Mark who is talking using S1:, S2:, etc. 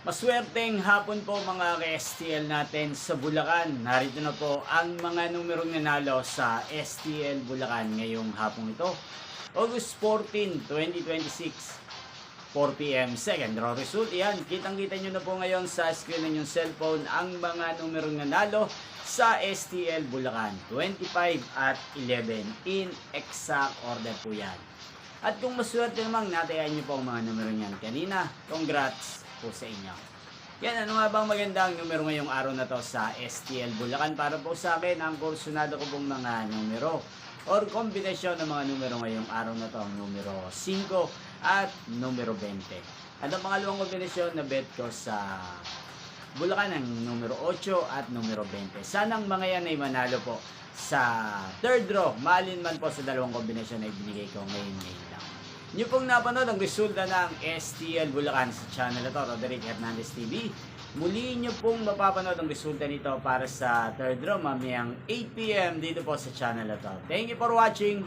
S1: Maswerteng hapon po mga ka-STL natin sa Bulacan. Narito na po ang mga numerong nanalo sa STL Bulacan ngayong hapong ito. August 14, 2026, 4 p.m. Second draw result. Yan, kitang-kita nyo na po ngayon sa screen ng yung cellphone ang mga numerong nanalo sa STL Bulacan. 25 at 11 in exact order po yan. At kung maswerte namang natayan nyo po ang mga numero niyan kanina, congrats po sa inyo. Yan, ano nga bang magandang numero ngayong araw na to sa STL Bulacan? Para po sa akin, ang kursunado ko pong mga numero or kombinasyon ng mga numero ngayong araw na to, ang numero 5 at numero 20. At ang pangalawang kombinasyon na bet ko sa Bulacan ang numero 8 at numero 20. Sanang mga yan ay manalo po sa third draw, maalin man po sa dalawang kombinasyon na ibinigay ko ngayon lang. Nyo pong napanood ang resulta ng STL Bulacan sa channel na to, Roderick Hernandez TV. Muli nyo pong mapapanood ang resulta nito para sa third draw mamayang 8 p.m. dito po sa channel na to. Thank you for watching!